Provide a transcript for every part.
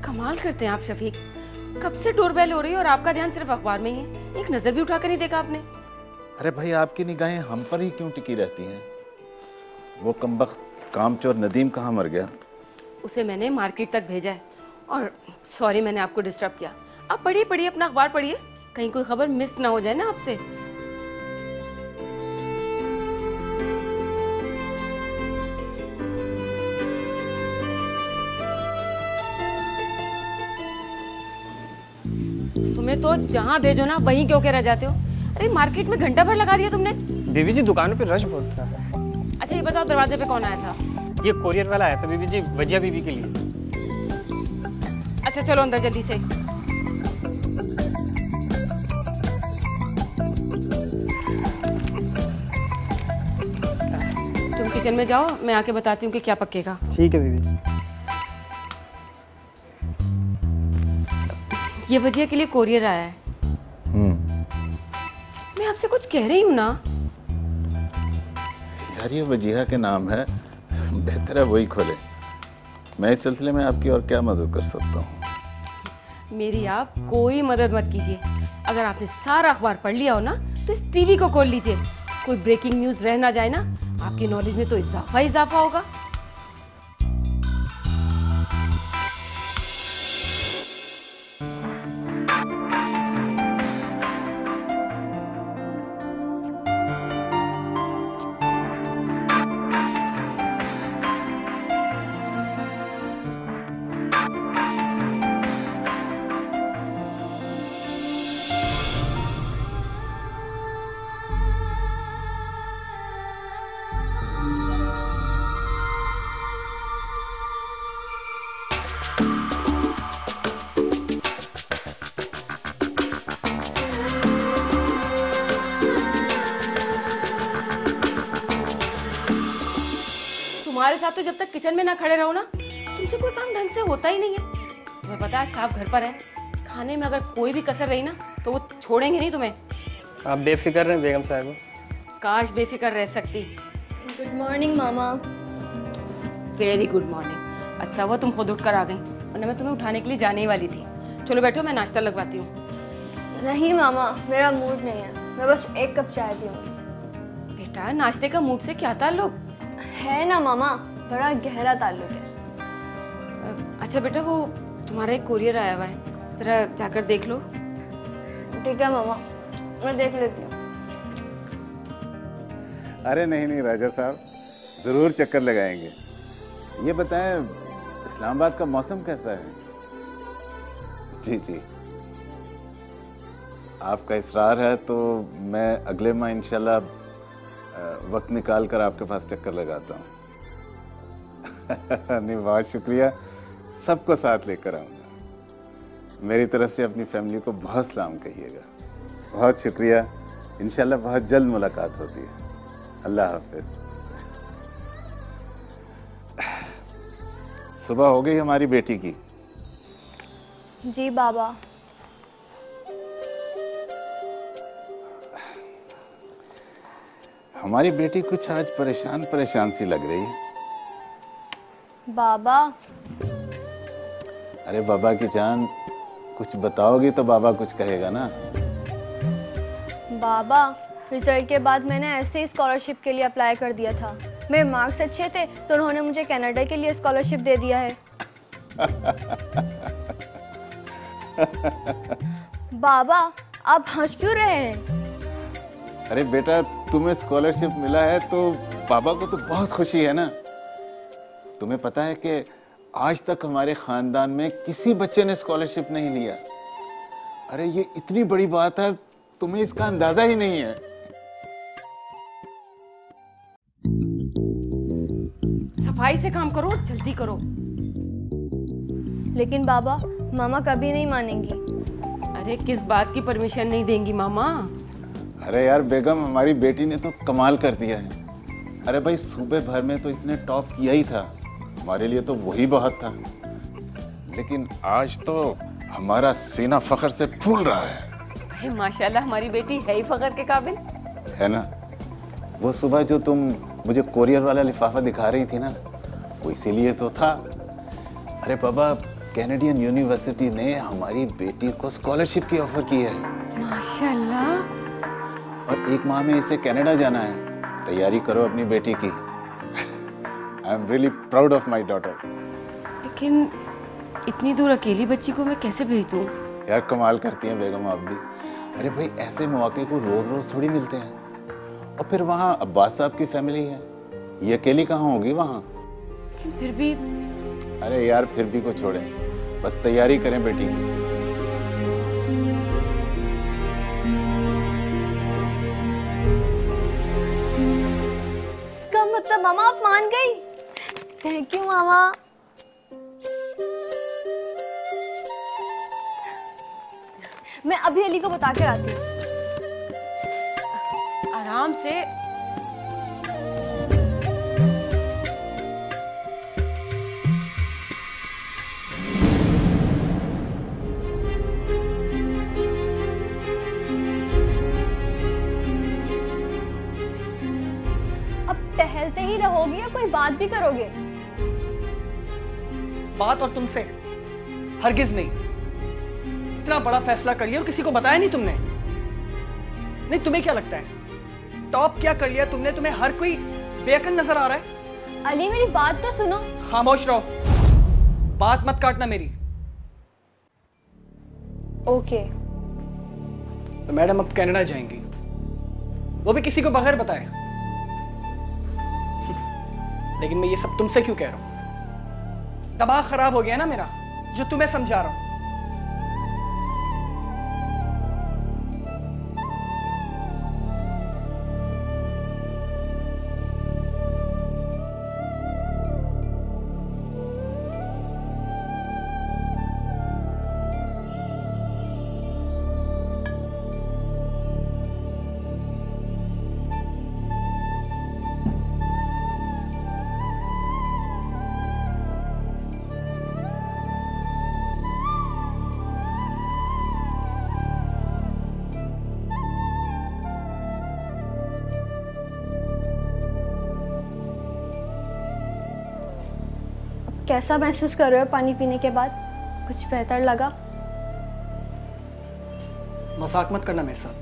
कमाल करते हैं आप शफीक, कब से डोरबेल हो रही है और आपका ध्यान सिर्फ अखबार में ही है। एक नजर भी उठा कर नहीं देखा आपने। अरे भाई, आपकी निगाहें हम पर ही क्यों टिकी रहती हैं? वो कमबख्त कामचोर नदीम कहाँ मर गया? उसे मैंने मार्केट तक भेजा है। और सॉरी मैंने आपको डिस्टर्ब किया। आप पढ़िए पढ़िए, अपना अखबार पढ़िए, कहीं कोई खबर मिस ना हो जाए ना आपसे। तुम्हें तो जहाँ भेजो ना वहीं क्यों के रह जाते हो। अरे मार्केट में घंटा भर लगा दिया तुमने। बीबी जी दुकानों पे रश बहुत था। अच्छा ये बताओ, दरवाजे पे कौन आया था? ये कोरियर वाला आया था बीबी जी, वजिया बीबी के लिए। अच्छा चलो अंदर जल्दी से। तुम किचन में जाओ, मैं आके बताती हूँ कि क्या पकेगा। ठीक है बीबी। ये वजिया के लिए कोरियर आया है। मैं आपसे कुछ कह रही हूँ ना। यार ये वजीहा के नाम है, बेहतर है वही खोले। मैं इस सिलसिले में आपकी और क्या मदद कर सकता हूँ? मेरी आप कोई मदद मत कीजिए। अगर आपने सारा अखबार पढ़ लिया हो ना तो इस टीवी को खोल लीजिए। कोई ब्रेकिंग न्यूज़ रह ना जाए ना, आपकी नॉलेज में तो इजाफा ही इजाफा होगा। तुम्हारे साथ तो जब तक किचन में ना खड़े रहो ना, तुमसे कोई काम ढंग से होता ही नहीं है। तुम्हें पता है साहब घर पर है, खाने में अगर कोई भी कसर रही ना तो वो छोड़ेंगे नहीं तुम्हें। आप बेफिक्र रहें बेगम साहब। काश बेफिक्र रह सकती। गुड मॉर्निंग मामा। Very good morning. अच्छा हुआ तुम खुद उठकर आ गई, वरना मैं तुम्हें उठाने के लिए जाने ही वाली थी। चलो बैठो, मैं नाश्ता लगवाती हूँ। नहीं मामा, मेरा मूड नहीं है, मैं बस एक कप चाय पीऊंगी। बेटा नाश्ते का मूड से क्या ताल्लुक है ना मामा, बड़ा गहरा ताल्लुक है। अच्छा बेटा, वो तुम्हारा एक कोरियर आया हुआ है, जरा जाकर देख लो। ठीक है मामा, मैं देख लेती हूँ। अरे नहीं नहीं राजा साहब, जरूर चक्कर लगाएंगे। ये बताएं इस्लामाबाद का मौसम कैसा है? जी जी, आपका इसरार है तो मैं अगले माह इंशाल्लाह वक्त निकाल कर आपके पास चक्कर लगाता हूँ। नहीं बहुत शुक्रिया, सबको साथ लेकर आऊँगा। मेरी तरफ से अपनी फैमिली को बहुत सलाम कहिएगा। बहुत शुक्रिया, इंशाल्लाह बहुत जल्द मुलाकात होती है। अल्लाह हाफिज। सुबह हो गई हमारी बेटी की? जी बाबा। हमारी बेटी कुछ आज परेशान परेशान सी लग रही है। बाबा। अरे बाबा की जान, कुछ बताओगी तो बाबा कुछ कहेगा ना। बाबा, रिजल्ट के बाद मैंने ऐसे ही स्कॉलरशिप के लिए अप्लाई कर दिया था। मेरे मार्क्स अच्छे थे तो उन्होंने मुझे कनाडा के लिए स्कॉलरशिप दे दिया है। बाबा, आप हंस क्यों रहे हैं? अरे बेटा, तुम्हें स्कॉलरशिप मिला है तो बाबा को तो बहुत खुशी है ना। तुम्हें पता है कि आज तक हमारे खानदान में किसी बच्चे ने स्कॉलरशिप नहीं लिया। अरे ये इतनी बड़ी बात है, तुम्हें इसका अंदाजा ही नहीं है। सफाई से काम करो और जल्दी करो। लेकिन बाबा, मामा कभी नहीं मानेंगी। अरे किस बात की परमिशन नहीं देंगी मामा? अरे यार बेगम, हमारी बेटी ने तो कमाल कर दिया है। अरे भाई, सूबे भर में तो इसने टॉप किया ही था, हमारे लिए तो वही बहुत था। लेकिन आज तो हमारा सीना फख्र से फूल रहा है। अरे माशाल्लाह, हमारी बेटी है ही फख्र के काबिल। है ना? वो सुबह जो तुम मुझे कोरियर वाला लिफाफा दिखा रही थी ना, वो इसीलिए तो था। अरे बाबा, कैनेडियन यूनिवर्सिटी ने हमारी बेटी को स्कॉलरशिप की ऑफर की है माशाल्लाह। और 1 माह में इसे कनाडा जाना है। तैयारी करो अपनी बेटी की। I am really proud of my daughter. लेकिन इतनी दूर अकेली बच्ची को मैं कैसे भेज दूँ? यार कमाल करती हैं बेगम आप भी। अरे भाई, ऐसे मौके को रोज रोज थोड़ी मिलते हैं। और फिर वहाँ अब्बास साहब की फैमिली है, ये अकेली कहाँ होगी वहाँ? लेकिन फिर भी। अरे यार, फिर भी को छोड़ें, बस तैयारी करें बेटी की। इसका मतलब मामा आप मान गई? थैंक यू मामा। मैं अभी अली को बता कर आती हूँ। आराम से। अब टहलते ही रहोगे या कोई बात भी करोगे? बात और तुमसे हरगिज नहीं। इतना बड़ा फैसला कर लिया और किसी को बताया नहीं तुमने। नहीं, तुम्हें क्या लगता है टॉप क्या कर लिया तुमने? तुम्हें हर कोई बेअकल नजर आ रहा है। अली मेरी बात तो सुनो। खामोश रहो, बात मत काटना मेरी। ओके। तो मैडम अब कनाडा जाएंगी, वो भी किसी को बगैर बताए। लेकिन मैं ये सब तुमसे क्यों कह रहा हूं? दिमाग खराब हो गया ना मेरा, जो तुम्हें समझा रहा हूं। कैसा महसूस कर रहे हो पानी पीने के बाद? कुछ बेहतर लगा? मजाक मत करना मेरे साथ,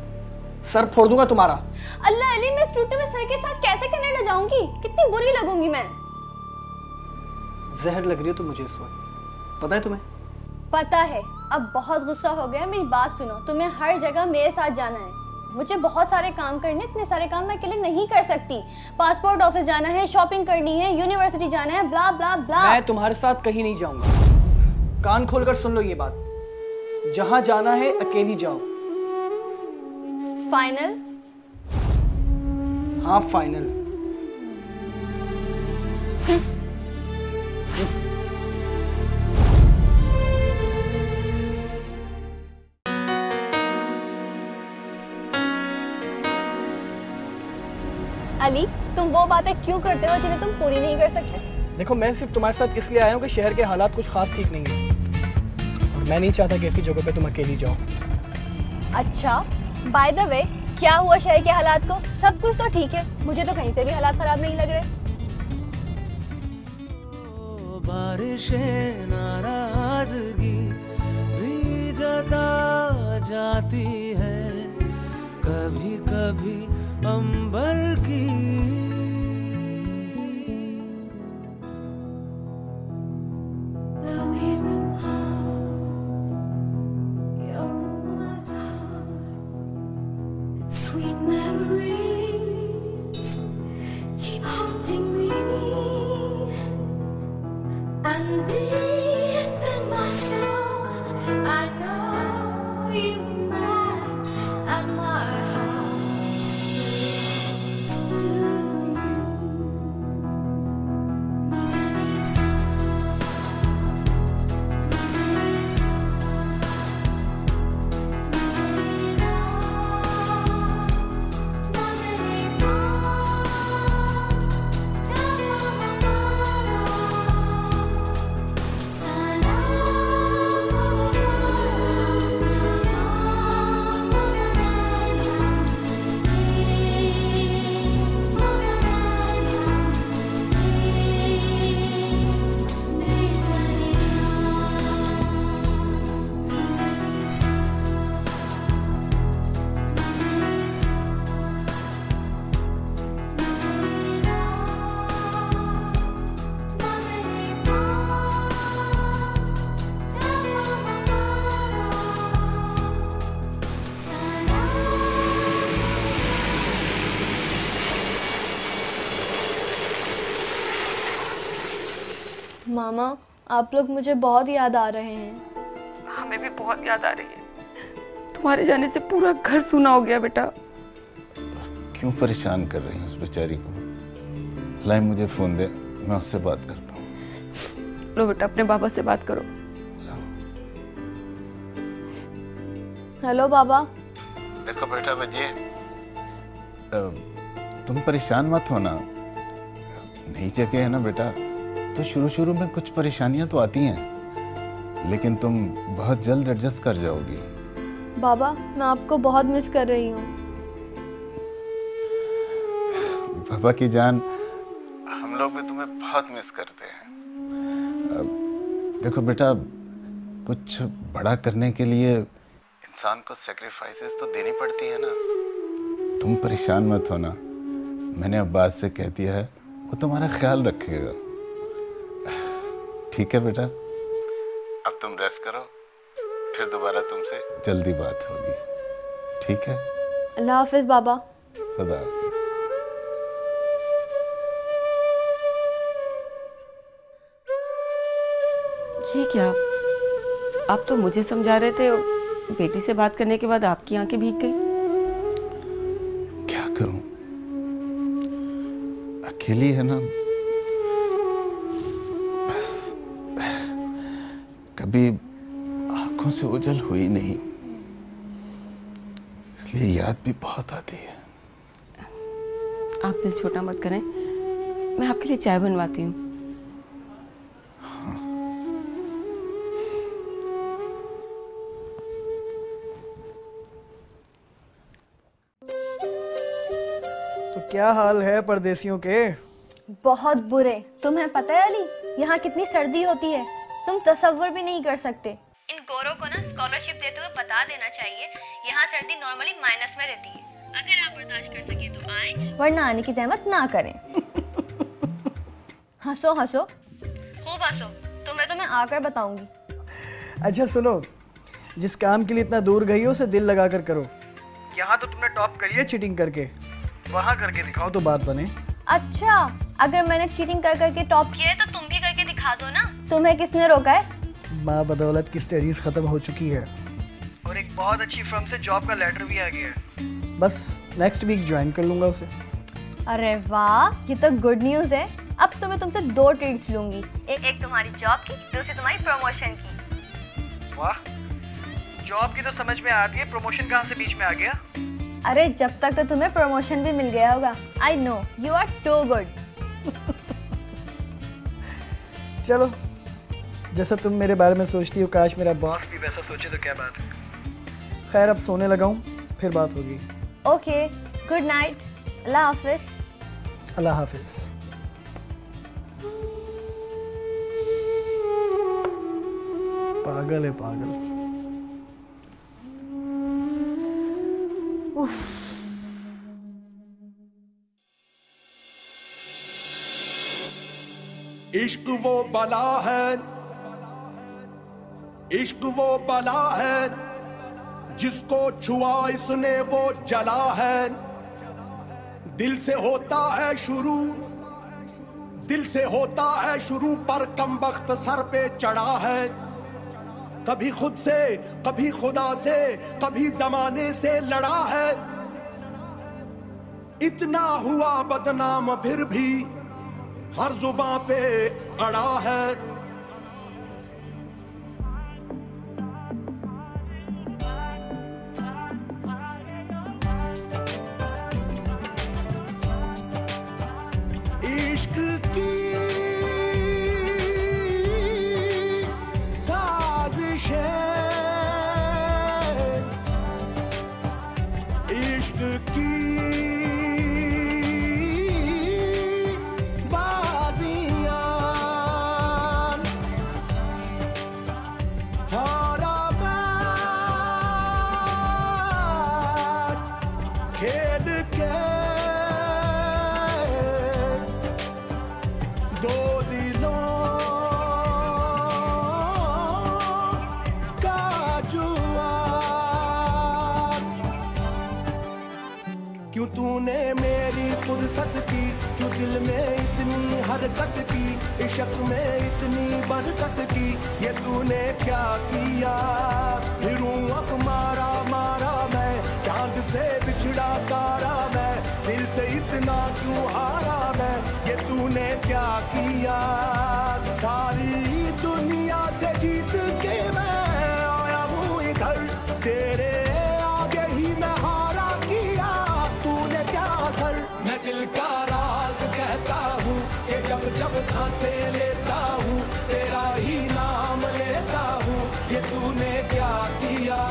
सर फोड़ दूंगा तुम्हारा। अल्लाह अली, मैं इस टूटे हुए सर के साथ कैसे कनाडा जाऊंगी? कितनी बुरी लगूंगी मैं। जहर लग रही हो तो मुझे इस वक्त, पता है तुम्हें? पता है। अब बहुत गुस्सा हो गया। मेरी बात सुनो, तुम्हें हर जगह मेरे साथ जाना है। मुझे बहुत सारे काम करने, इतने सारे काम मैं अकेले नहीं कर सकती। पासपोर्ट ऑफिस जाना है, शॉपिंग करनी है, यूनिवर्सिटी जाना है, ब्ला ब्ला ब्ला। मैं तुम्हारे साथ कहीं नहीं जाऊंगा। कान खोलकर सुन लो ये बात, जहां जाना है अकेली जाओ। फाइनल? हाँ फाइनल। अली, तुम वो बातें क्यों करते हो जिन्हें तुम पूरी नहीं कर सकते? देखो, मैं सिर्फ तुम्हारे साथ इसलिए आया हूँ कि शहर के हालात कुछ खास ठीक नहीं है और मैं नहीं चाहता कि ऐसी जगह पे तुम अकेली जाओ। अच्छा, बाय द वे, क्या हुआ शहर के हालात को? सब कुछ तो ठीक है, मुझे तो कहीं से भी हालात खराब नहीं लग रहे। बारिशें नाराजगी भी जता जाती है, कभी कभी अंबर की Sweet memories keep haunting me, and deep in my soul I know you are mad, and my heart belongs to you. मामा, आप लोग मुझे बहुत याद आ रहे हैं। हमें भी बहुत याद आ रही है। तुम्हारे जाने से पूरा घर सूना हो गया बेटा। क्यों परेशान कर रही हैं उस बेचारी को? लाई मुझे फोन दे, मैं उससे बात करता हूँ। लो बेटा, अपने बाबा से बात करो। हेलो बाबा। देखो बेटा बजिए, तुम परेशान मत होना। नई जगह है ना बेटा, तो शुरू शुरू में कुछ परेशानियां तो आती हैं, लेकिन तुम बहुत जल्द एडजस्ट कर जाओगी। बाबा, मैं आपको बहुत मिस कर रही हूँ। पापा की जान, हम लोग भी तुम्हें बहुत मिस करते हैं। देखो बेटा, कुछ बड़ा करने के लिए इंसान को सैक्रिफाइसेस तो देनी पड़ती है ना। तुम परेशान मत होना, मैंने अब्बास से कह दिया है, वो तुम्हारा ख्याल रखेगा। ठीक है बेटा, अब तुम रेस्ट करो, फिर दोबारा तुमसे जल्दी बात होगी। ठीक है? अल्लाह हाफिज बाबा। खुदा हाफिज। ये क्या, आप तो मुझे समझा रहे थे और बेटी से बात करने के बाद आपकी आंखें भीग गई। क्या करूं, अकेली है ना, बस कभी आंखों से ओझल हुई नहीं, इसलिए याद भी बहुत आती है। आप दिल छोटा मत करें, मैं आपके लिए चाय बनवाती हूँ। तो क्या हाल है परदेसियों के? बहुत बुरे। तुम्हें पता है अली, यहाँ कितनी सर्दी होती है, तुम तसव्वुर भी नहीं कर सकते। इन गोरों को ना स्कॉलरशिप देते हुए बता देना चाहिए, यहाँ सर्दी नॉर्मली माइनस में रहती है। अगर आप बर्दाश्त कर सके तो आए, वरना आने की जहमत ना करें। हंसो हंसो, खूब हंसो, तुम्हें तो मैं आकर बताऊंगी। अच्छा सुनो, जिस काम के लिए इतना दूर गई हो उसे दिल लगा कर करो। यहाँ तो तुमने टॉप कर लिया चीटिंग करके, वहाँ करके दिखाओ तो बात बने। अच्छा, अगर मैंने चीटिंग कर करके टॉप किया है तो तुम भी करके दिखा दो ना। तुम्हें किसने रोका है? माँ बदौलत की स्टडीज खत्म हो चुकी है और एक बहुत अच्छी फर्म से जॉब का लेटर भी आ गया है। बस नेक्स्ट वीक ज्वाइन कर लूंगा उसे। अरे वाह, ये तो गुड न्यूज़ है। अब तो मैं तुमसे 2 ट्रीट्स लूंगी, एक तुम्हारी जॉब की, दूसरी तुम्हारी प्रमोशन की। वाह, जॉब की तो समझ में आती है, प्रमोशन कहाँ से बीच में आ गया? अरे जब तक तो तुम्हें प्रमोशन भी मिल गया होगा। I know you are too good. चलो, जैसा तुम मेरे बारे में सोचती हो, काश मेरा बॉस भी वैसा सोचे तो क्या बात है। खैर, अब सोने लगा हूँ, फिर बात होगी। ओके, गुड नाइट, अल्लाह हाफिज। अल्लाह हाफिज। पागल है पागल। उफ। इश्क वो बला है, इश्क वो बला है, जिसको छुआ इसने वो जला है। दिल से होता है शुरू, दिल से होता है शुरू, पर कमबख्त सर पे चढ़ा है। कभी खुद से, कभी खुदा से, कभी जमाने से लड़ा है। इतना हुआ बदनाम फिर भी हर जुबां पे अड़ा है। इश्क की साजिशें, इश्क की बाजियां, में इतनी हरकत की, इश्क में इतनी बरकत की, ये तूने क्या किया। फिरूं अब मारा मारा मैं, चांद से बिछड़ा तारा मैं, दिल से इतना क्यों हारा मैं, ये तूने क्या किया। सारी दुनिया से जीत के मैं आया हूँ इधर, तेरे आगे ही मैं हारा किया, तूने क्या असर। मैं दिल का राज कहता हूँ कि जब जब सांसें लेता हूँ, तेरा ही नाम लेता हूँ, ये तूने क्या किया।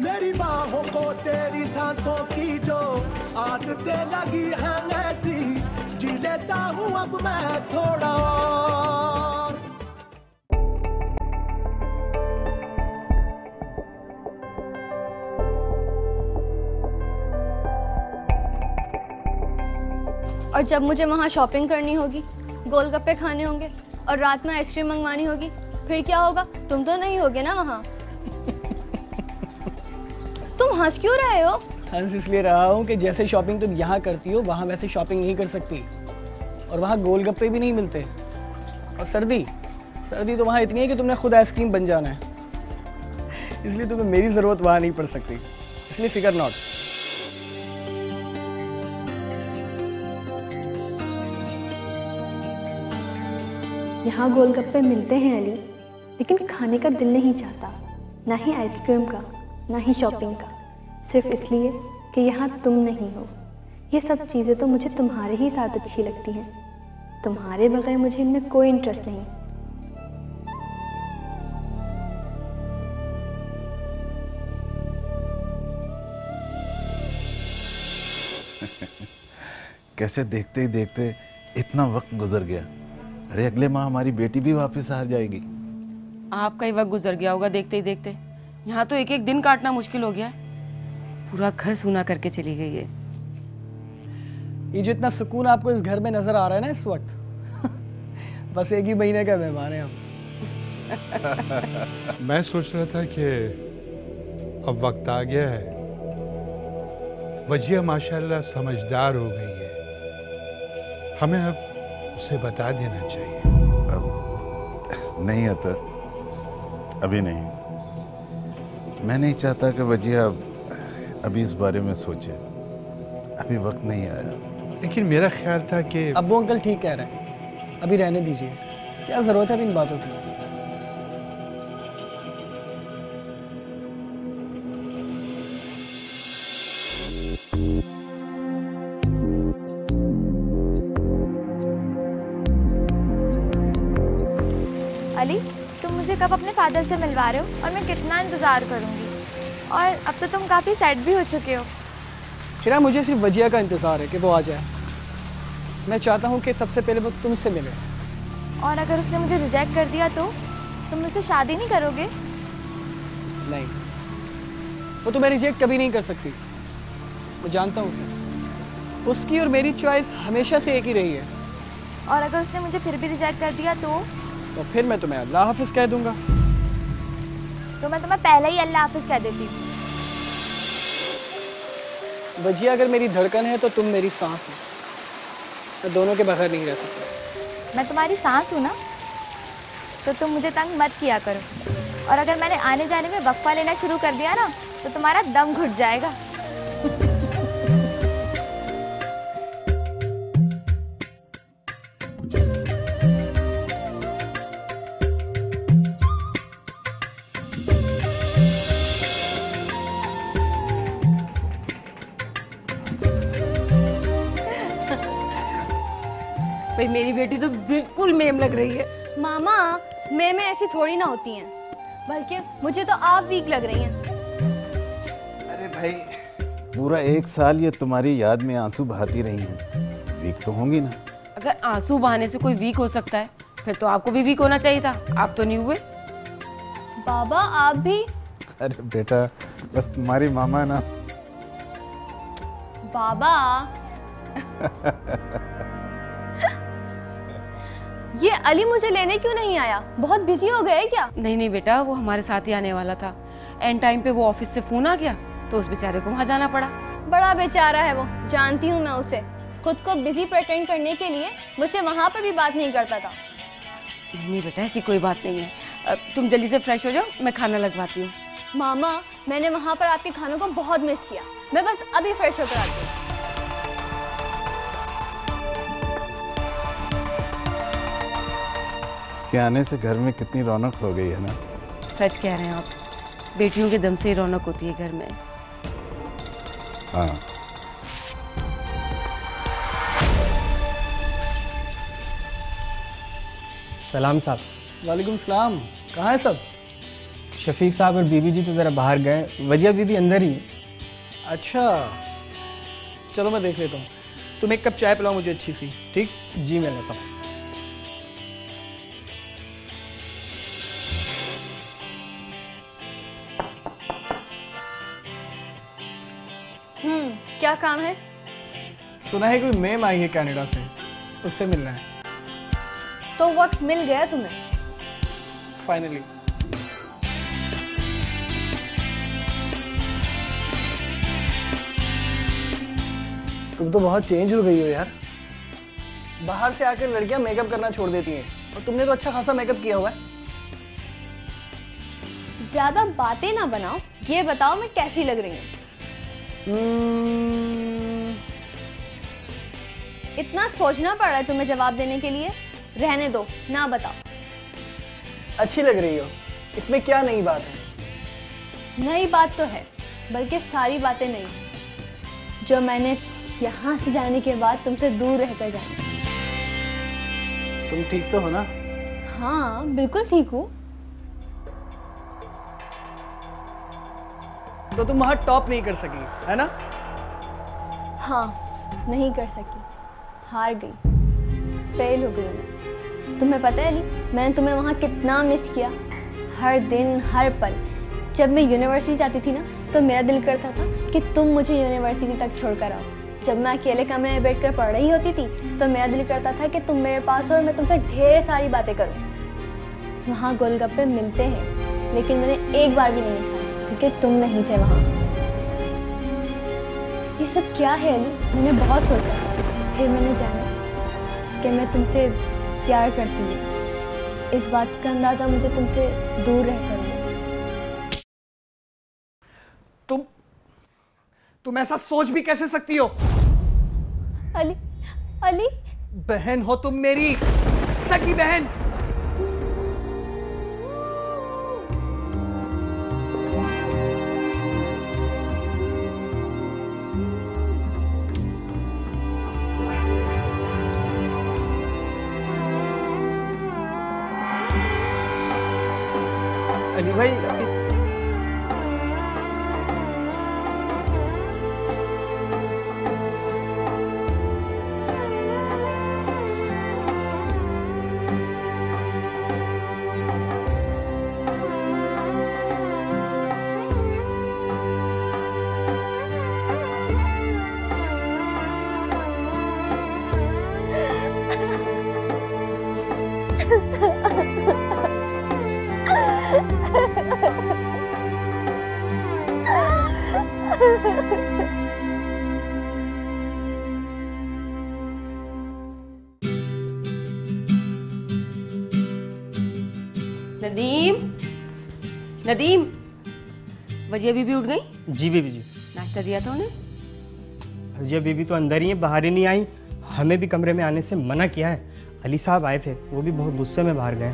मेरी बाहों को तेरी सांसों की जो आदतें लगी हैं ऐसी, जी लेता हूँ अब मैं थोड़ा और। और जब मुझे वहाँ शॉपिंग करनी होगी, गोलगप्पे खाने होंगे और रात में आइसक्रीम मंगवानी होगी, फिर क्या होगा? तुम तो नहीं होगे ना वहाँ। तुम हंस क्यों रहे हो? हंस इसलिए रहा हूँ कि जैसे शॉपिंग तुम यहाँ करती हो वहाँ वैसे शॉपिंग नहीं कर सकती, और वहाँ गोलगप्पे भी नहीं मिलते। और सर्दी सर्दी तो वहाँ इतनी है कि तुमने खुद आइसक्रीम बन जाना है, इसलिए तुम्हें मेरी ज़रूरत वहाँ नहीं पड़ सकती, इसलिए फिकर नॉट। यहाँ गोलगप्पे मिलते हैं अली, लेकिन खाने का दिल नहीं चाहता, ना ही आइसक्रीम का, ना ही शॉपिंग का, सिर्फ इसलिए कि यहाँ तुम नहीं हो। ये सब चीज़ें तो मुझे तुम्हारे ही साथ अच्छी लगती हैं, तुम्हारे बगैर मुझे इनमें कोई इंटरेस्ट नहीं। कैसे देखते ही देखते इतना वक्त गुजर गया। अरे अगले माह हमारी बेटी भी वापस आ जाएगी। आपका ही वक्त गुजर गया होगा देखते ही देखते। यहाँ तो एक एक दिन काटना मुश्किल हो गया है। पूरा घर सूना करके चली गई है। ये जो इतना सुकून आपको इस घर में नजर आ रहा है ना इस वक्त, बस एक ही महीने का मेहमान है हम। मैं सोच रहा था कि अब वक्त आ गया है, वजिया माशाल्लाह समझदार हो गई है, हमें अब उसे बता देना चाहिए। अब नहीं आता, अभी नहीं। मैं नहीं चाहता कि वजिया अभी इस बारे में सोचे, अभी वक्त नहीं आया। लेकिन मेरा ख्याल था कि अब्बू अंकल ठीक कह रहे हैं, अभी रहने दीजिए, क्या ज़रूरत है अभी इन बातों की। अली, तुम मुझे कब अपने फादर से मिलवा रहे हो और मैं कितना इंतज़ार करूँगी? और अब तो तुम काफ़ी सेट भी हो चुके हो। फिर मुझे सिर्फ वजिया का इंतज़ार है कि वो आ जाए। मैं चाहता हूँ कि सबसे पहले वो तुमसे मिले। और अगर उसने मुझे रिजेक्ट कर दिया तो तुम मुझसे शादी नहीं करोगे? नहीं, वो तुम्हें रिजेक्ट कभी नहीं कर सकती, वो जानता हूँ उसे। उसकी और मेरी चॉइस हमेशा से एक ही रही है। और अगर उसने मुझे फिर भी रिजेक्ट कर दिया तो फिर मैं तुम्हें अल्लाह हाफिज़ कह दूंगा। तो मैं तुम्हें पहले ही अल्लाह हाफिज़ कह देती हूँ। वजिया अगर मेरी धड़कन है तो तुम मेरी सांस हो, मैं दोनों के बगैर नहीं रह सकता। मैं तुम्हारी सांस हूँ ना, तो तुम मुझे तंग मत किया करो। और अगर मैंने आने जाने में वक्फा लेना शुरू कर दिया ना, तो तुम्हारा दम घुट जाएगा। भाई मेरी बेटी तो बिल्कुल मेम लग रही है। मामा, मैं ऐसी थोड़ी ना होती हैं, बल्कि मुझे तो आप वीक लग रही हैं। अरे भाई, पूरा एक साल ये तुम्हारी याद में आंसू बहाती रही हैं, वीक तो होंगी ना। अगर आंसू बहाने से कोई वीक हो सकता है, फिर तो आपको भी वीक होना चाहिए था। आप तो नहीं हुए। बाबा आप भी? अरे बेटा, बस तुम्हारी मामा ना। बाबा ये अली मुझे लेने क्यों नहीं आया? बहुत बिजी हो गए क्या? नहीं नहीं बेटा, वो हमारे साथ ही आने वाला था। एंड टाइम पे वो ऑफिस से फोन आ गया तो उस बेचारे को वहां जाना पड़ा। बड़ा बेचारा है वो, जानती हूँ मैं उसे। खुद को बिजी प्रिटेंड करने के लिए मुझसे वहाँ पर भी बात नहीं करता था। नहीं नहीं बेटा, ऐसी कोई बात नहीं है। तुम जल्दी से फ्रेश हो जाओ, मैं खाना लगवाती हूँ। मामा, मैंने वहाँ पर आपके खानों को बहुत मिस किया। मैं बस अभी फ्रेश होकर आती हूँ। इसके आने से घर में कितनी रौनक हो गई है ना। सच कह रहे हैं आप, बेटियों के दम से ही रौनक होती है घर में। हाँ। सलाम साहब। वालेकुम सलाम। कहाँ है सब? शफीक साहब और बीबी जी तो ज़रा बाहर गए, वजिया बीबी अंदर ही है। अच्छा, चलो मैं देख लेता हूँ। तुम एक कप चाय पिलाओ मुझे अच्छी सी। ठीक? जी मैं लेता हूँ। क्या काम है? सुना है कोई मेम आई है कनाडा से, उससे मिलना है। तो वक्त मिल गया तुम्हें फाइनली। तुम तो बहुत चेंज हो गई हो यार। बाहर से आकर लड़कियां मेकअप करना छोड़ देती हैं और तुमने तो अच्छा खासा मेकअप किया हुआ है। ज्यादा बातें ना बनाओ, ये बताओ मैं कैसी लग रही हूँ? इतना सोचना पड़ रहा है तुम्हें जवाब देने के लिए? रहने दो, ना बताओ। अच्छी लग रही हो, इसमें क्या नई बात है? नई बात तो है, बल्कि सारी बातें नहीं, जो मैंने यहाँ से जाने के बाद तुमसे दूर रहकर जानी। तुम ठीक तो हो ना? हाँ बिल्कुल ठीक हूँ। तो तुम वहां टॉप नहीं कर सकी, है ना? हाँ, नहीं कर सकी, हार गई, फेल हो गई मैं। तुम्हें पता है अली, मैंने तुम्हें वहाँ कितना मिस किया। हर दिन हर पल। जब मैं यूनिवर्सिटी जाती थी ना, तो मेरा दिल करता था कि तुम मुझे यूनिवर्सिटी तक छोड़कर आओ। जब मैं अकेले कमरे में बैठकर पढ़ रही होती थी, तो मेरा दिल करता था कि तुम मेरे पास हो और मैं तुमसे ढेर सारी बातें करूं। वहाँ गोलगप्पे मिलते हैं, लेकिन मैंने एक बार भी नहीं खाया क्योंकि तुम नहीं थे वहाँ। ये सब क्या है अली? मैंने बहुत सोचा, फिर मैंने जाना कि मैं तुमसे प्यार करती हूँ। इस बात का अंदाजा मुझे तुमसे दूर रहकर हुआ। तुम ऐसा सोच भी कैसे सकती हो? अली, अली, बहन हो तुम मेरी, सगी बहन। अली भाई नदीम, नदीम, वजिया बीबी उठ गई? जी बीबी जी। नाश्ता दिया था उन्हें? वजिया बीबी तो अंदर ही है, बाहर ही नहीं आई। हमें भी कमरे में आने से मना किया है। अली साहब आए थे, वो भी बहुत गुस्से में बाहर गए।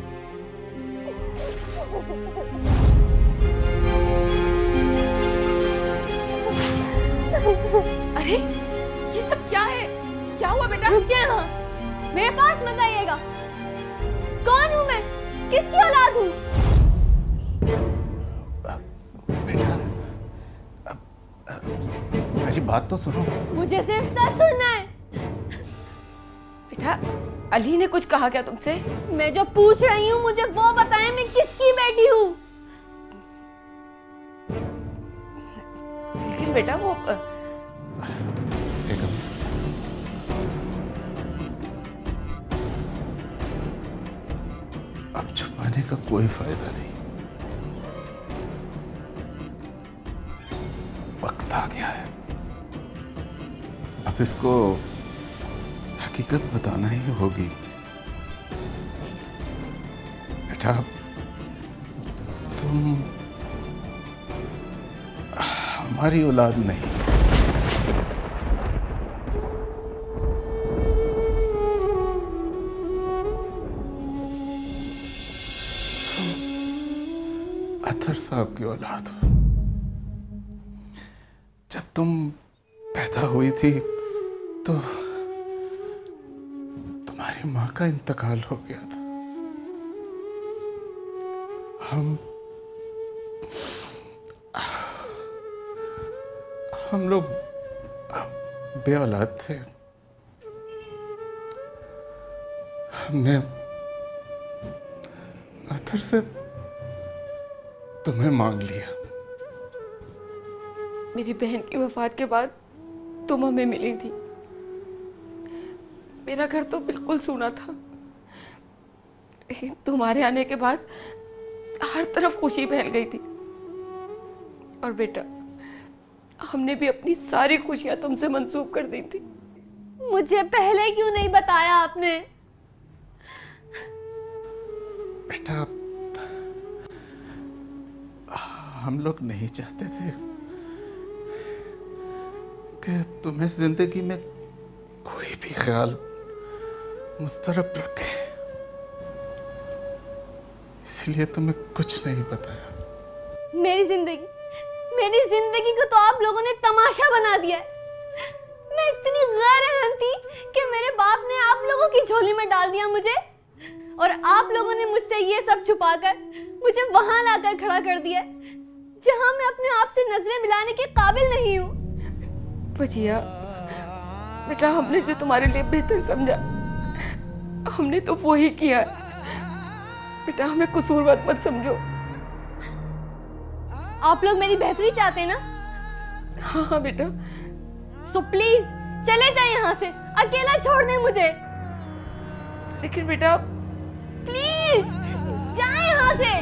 अरे ये सब क्या है? क्या हुआ बेटा? रुक जाए वहाँ, मेरे पास मत आइएगा। कौन हूँ मैं? किसकी औलाद हूँ? बेटा, मेरी बात तो सुनो। मुझे सिर्फ सच सुनना है। बेटा, अली ने कुछ कहा क्या तुमसे? मैं जो पूछ रही हूँ मुझे वो बताएं, मैं किसकी बेटी हूँ? लेकिन बेटा वो घबराने का कोई फायदा नहीं। वक्त आ गया है, अब इसको हकीकत बताना ही होगी। बेटा, तुम हमारी औलाद नहीं। अतर साहब की औलाद हो। जब तुम पैदा हुई थी तो तुम्हारी माँ का इंतकाल हो गया था। हम लोग बे औलाद थे। हमने अतर से तुम्हें मांग लिया। मेरी बहन की वफात के बाद तुम हमें मिली थी। मेरा घर तो बिल्कुल सूना था, लेकिन तुम्हारे आने के बाद हर तरफ खुशी फैल गई थी। और बेटा, हमने भी अपनी सारी खुशियां तुमसे मंसूब कर दी थी। मुझे पहले क्यों नहीं बताया आपने? बेटा, हम लोग नहीं चाहते थे कि तुम्हें जिंदगी में कोई भी ख्याल मुस्तरब रखे, इसलिए तुम्हें कुछ नहीं बताया। मेरी जिंदगी को तो आप लोगों ने तमाशा बना दिया है। मैं इतनी गैर अहम थी कि मेरे बाप ने आप लोगों की झोली में डाल दिया मुझे, और आप लोगों ने मुझसे ये सब छुपाकर मुझे वहां लाकर खड़ा कर दिया जहां मैं अपने आप से नजरें मिलाने के काबिल नहीं हूँ। वजिया, बेटा, हमने जो तुम्हारे लिए बेहतर समझा हमने तो वो ही किया। बेटा, हमें कसूरवार मत समझो। आप लोग मेरी बेहतरी चाहते हैं ना? हाँ हाँ बेटा। सो प्लीज चले जाए यहाँ से, अकेला छोड़ दें मुझे। लेकिन बेटा, प्लीज जाए यहाँ से।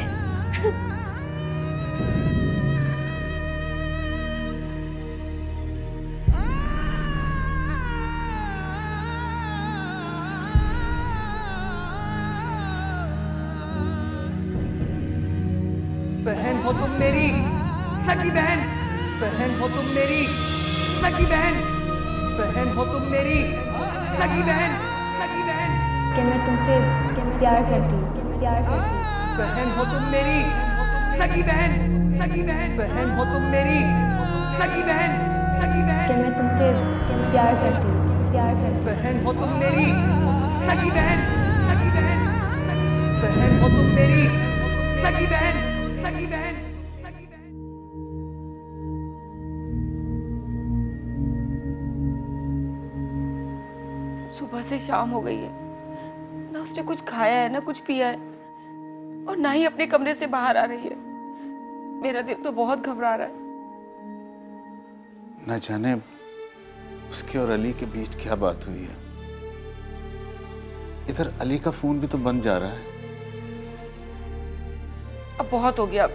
बहन हो तुम मेरी सगी बहन, बहन हो तुम मेरी सगी बहन, बहन हो तुम मेरी सगी बहन, सगी बहन। कि मैं तुमसे प्यार करती हूँ, बहन हो तुम मेरी सगी बहन, सगी बहन, बहन हो तुम मेरी सगी बहन, सगी बहन। कि मैं तुमसे प्यार करती हूँ, बहन हो तुम मेरी सगी बहन, सगी बहन, बहन हो तुम मेरी सगी बहन, सगी बहन, सगी बहन। सुबह से शाम हो गई है, ना उसने कुछ खाया है ना कुछ पिया है, और ना ही अपने कमरे से बाहर आ रही है। मेरा दिल तो बहुत घबरा रहा है। न जाने उसके और अली के बीच क्या बात हुई है। इधर अली का फोन भी तो बंद जा रहा है। अब बहुत हो गया,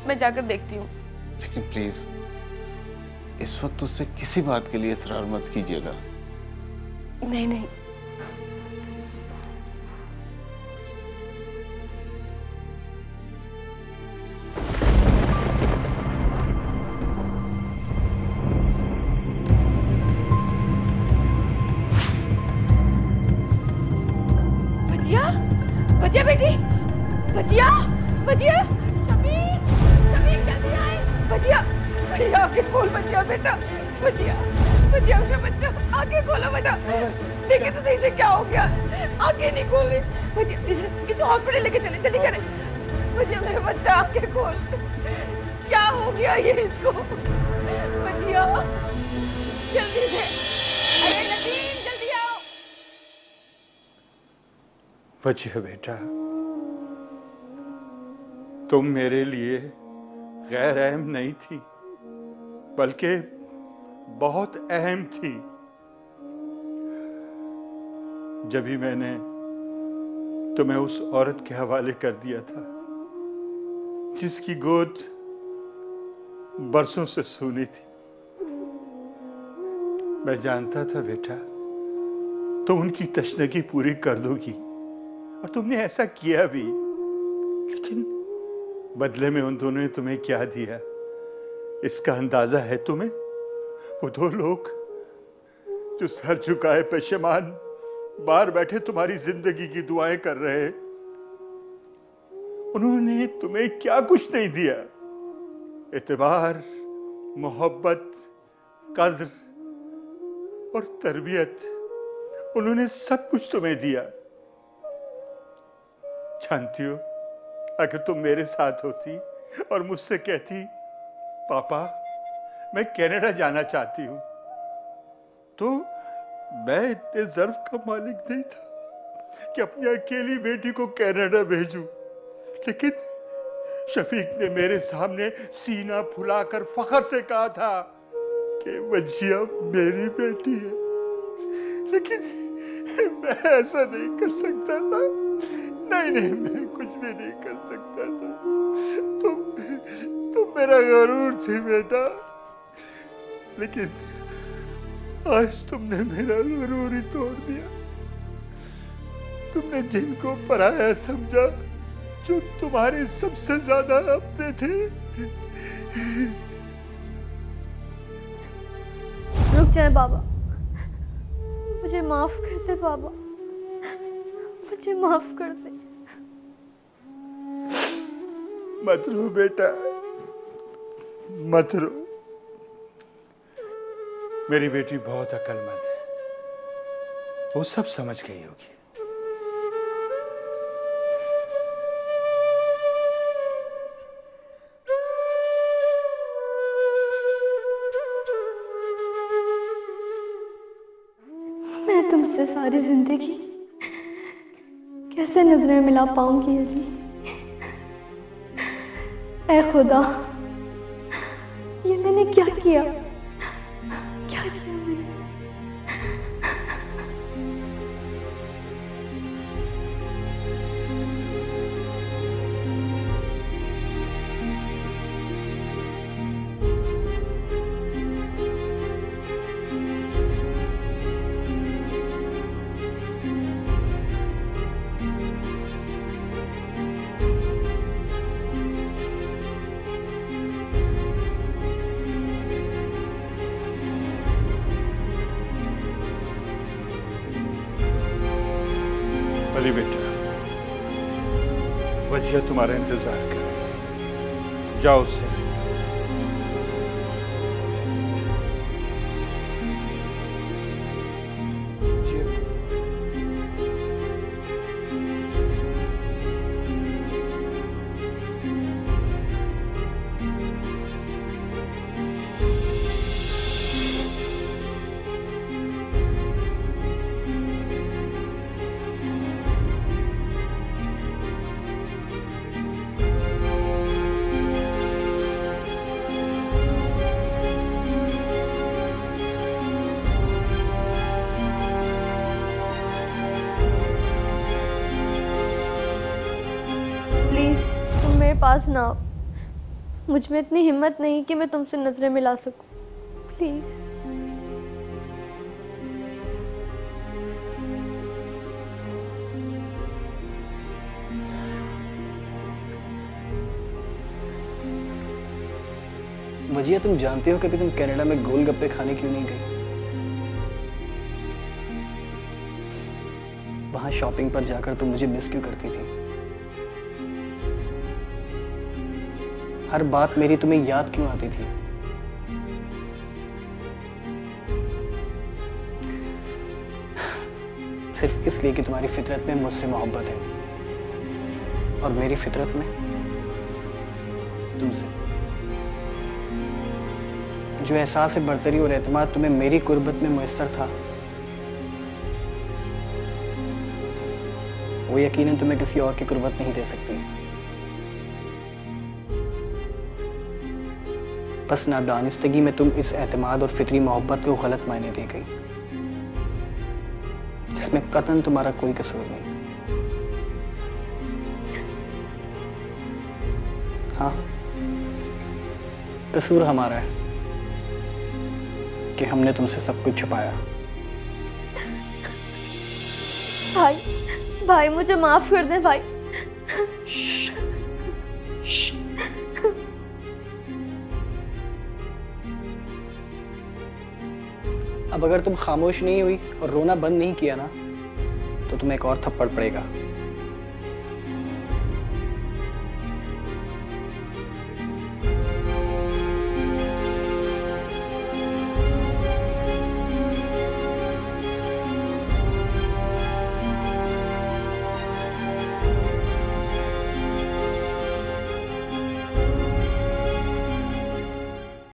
मैं जाकर देखती हूँ। लेकिन प्लीज इस वक्त उससे किसी बात के लिए इसरार मत कीजिएगा। नहीं नहीं, वजिया बेटी, वजिया, वजिया, शमीक, शमीक जल्दी आए। वजिया, भैया आके खोल वजिया बेटा, वजिया, वजिया मेरा बच्चा, आके खोलो बेटा। देखे तो सही से क्या हो गया, आके नहीं खोल रहे। वजिया, इसे हॉस्पिटल लेके चले, जल्दी करें। वजिया मेरा बच्चा, आके खोल। क्या हो गया ये इसको? वजिया, जल्दी से। अरे नदीम, जल्दी आओ। वजिया बेटा, तुम मेरे लिए गैर अहम नहीं थी, बल्कि बहुत अहम थी। जब ही मैंने तुम्हें उस औरत के हवाले कर दिया था जिसकी गोद बरसों से सूनी थी। मैं जानता था बेटा तुम उनकी तशनगी पूरी कर दोगी और तुमने ऐसा किया भी, लेकिन बदले में उन दोनों ने तुम्हें क्या दिया इसका अंदाजा है तुम्हें? वो दो लोग जो सर झुकाए पशेमान बाहर बैठे तुम्हारी जिंदगी की दुआएं कर रहे, उन्होंने तुम्हें क्या कुछ नहीं दिया? एतबार, मोहब्बत, कद्र और तरबियत, उन्होंने सब कुछ तुम्हें दिया। जानती हो, अगर तुम मेरे साथ होती और मुझसे कहती पापा मैं कनाडा जाना चाहती हूं, तो मैं इतने ज़र्फ का मालिक नहीं था कि अपनी अकेली बेटी को कनाडा भेजूं, लेकिन शफीक ने मेरे सामने सीना फुलाकर फख्र से कहा था कि वजिया मेरी बेटी है, लेकिन मैं ऐसा नहीं कर सकता था। नहीं, मैं कुछ भी नहीं कर सकता था। तुम मेरा गरूर थी बेटा, लेकिन आज तुमने मेरा गरूर ही तोड़ दिया। तुमने जिनको पराया समझा जो तुम्हारे सबसे ज्यादा अपने थे। रुक जाए बाबा, मुझे माफ कर दे बाबा, मुझे माफ कर दे। मत रो बेटा, मत रो। मेरी बेटी बहुत अक्लमंद है, वो सब समझ गई होगी। मैं तुमसे सारी जिंदगी कैसे नजरें मिला पाऊंगी अली? ऐ खुदा, ये मैंने क्या किया? क्या किया मैंने? अली बेटा, वजिया तुम्हारा इंतजार करे, जाओ उससे। पास ना, मुझ में इतनी हिम्मत नहीं कि मैं तुमसे नजरें मिला सकूं। प्लीज। वजिया, तुम जानती हो कि तुम कनाडा में गोलगप्पे खाने क्यों नहीं गई? वहां शॉपिंग पर जाकर तुम मुझे मिस क्यों करती थी? हर बात मेरी तुम्हें याद क्यों आती थी? सिर्फ इसलिए कि तुम्हारी फितरत में मुझसे मोहब्बत है और मेरी फितरत में तुमसे। जो एहसास बरतरी और एतमाद तुम्हें मेरी कुर्बत में मुयस्सर था, वो यकीनन तुम्हें किसी और की कुर्बत नहीं दे सकती। बस नादानिस्तगी में तुम इस एतमाद और फितरी मोहब्बत को गलत मायने दे गई, जिसमें कतन तुम्हारा कोई कसूर नहीं। हाँ, कसूर हमारा है कि हमने तुमसे सब कुछ छुपाया। भाई मुझे माफ कर दे भाई। अब अगर तुम खामोश नहीं हुई और रोना बंद नहीं किया ना, तो तुम्हें एक और थप्पड़ पड़ेगा।